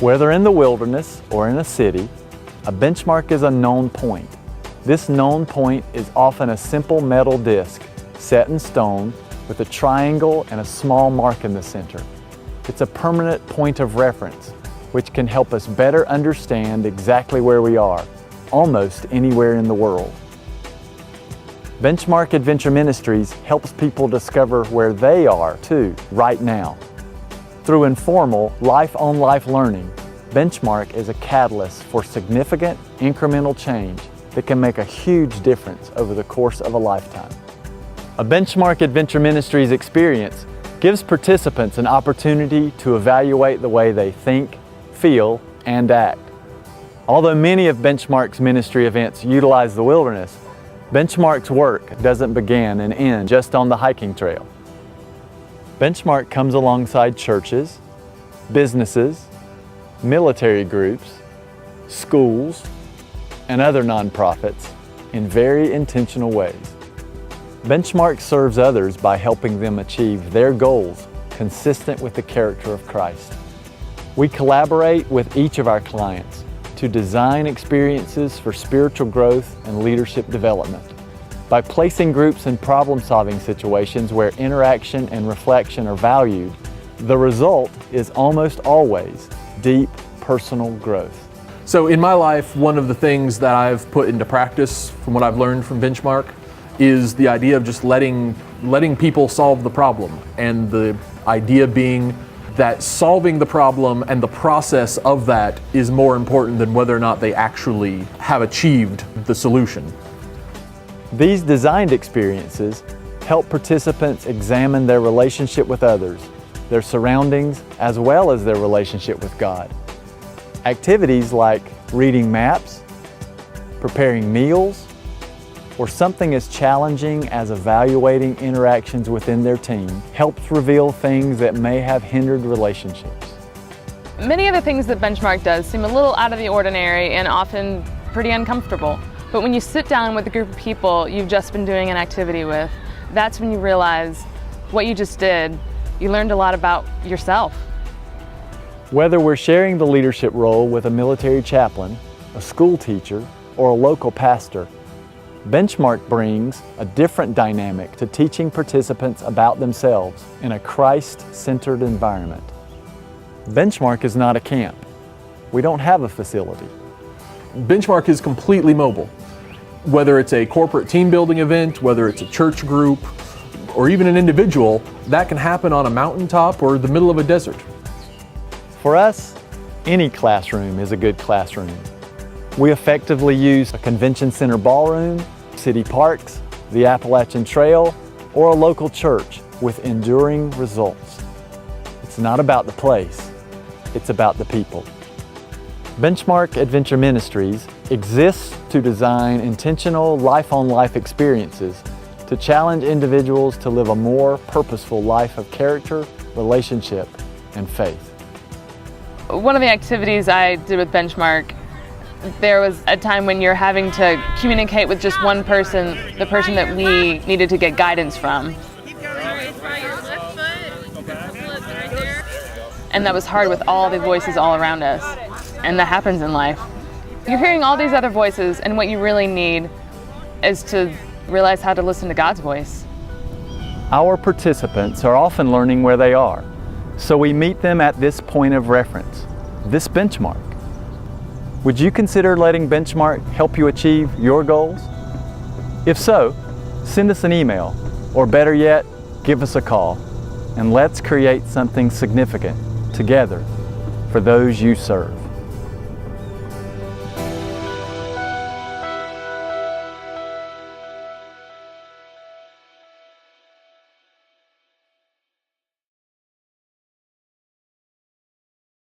Whether in the wilderness or in a city, a benchmark is a known point. This known point is often a simple metal disc set in stone with a triangle and a small mark in the center. It's a permanent point of reference, which can help us better understand exactly where we are, almost anywhere in the world. Benchmark Adventure Ministries helps people discover where they are, too, right now. Through informal, life-on-life learning, Benchmark is a catalyst for significant, incremental change that can make a huge difference over the course of a lifetime. A Benchmark Adventure Ministries experience gives participants an opportunity to evaluate the way they think, feel, and act. Although many of Benchmark's ministry events utilize the wilderness, Benchmark's work doesn't begin and end just on the hiking trail. Benchmark comes alongside churches, businesses, military groups, schools, and other nonprofits in very intentional ways. Benchmark serves others by helping them achieve their goals consistent with the character of Christ. We collaborate with each of our clients to design experiences for spiritual growth and leadership development. By placing groups in problem-solving situations where interaction and reflection are valued, the result is almost always deep personal growth. So in my life, one of the things that I've put into practice from what I've learned from Benchmark is the idea of just letting people solve the problem, and the idea being that solving the problem and the process of that is more important than whether or not they actually have achieved the solution. These designed experiences help participants examine their relationship with others, their surroundings, as well as their relationship with God. Activities like reading maps, preparing meals, or something as challenging as evaluating interactions within their team helps reveal things that may have hindered relationships. Many of the things that Benchmark does seem a little out of the ordinary and often pretty uncomfortable. But when you sit down with a group of people you've just been doing an activity with, that's when you realize what you just did, you learned a lot about yourself. Whether we're sharing the leadership role with a military chaplain, a school teacher, or a local pastor, Benchmark brings a different dynamic to teaching participants about themselves in a Christ-centered environment. Benchmark is not a camp. We don't have a facility. Benchmark is completely mobile. Whether it's a corporate team building event, whether it's a church group, or even an individual, that can happen on a mountaintop or the middle of a desert. For us, any classroom is a good classroom. We effectively use a convention center ballroom, city parks, the Appalachian Trail, or a local church with enduring results. It's not about the place, it's about the people. Benchmark Adventure Ministries exists to design intentional life-on-life experiences to challenge individuals to live a more purposeful life of character, relationship, and faith. One of the activities I did with Benchmark, there was a time when you're having to communicate with just one person, the person that we needed to get guidance from. And that was hard with all the voices all around us. And that happens in life. You're hearing all these other voices, and what you really need is to realize how to listen to God's voice. Our participants are often learning where they are, so we meet them at this point of reference, this benchmark. Would you consider letting Benchmark help you achieve your goals? If so, send us an email, or better yet, give us a call, and let's create something significant together for those you serve.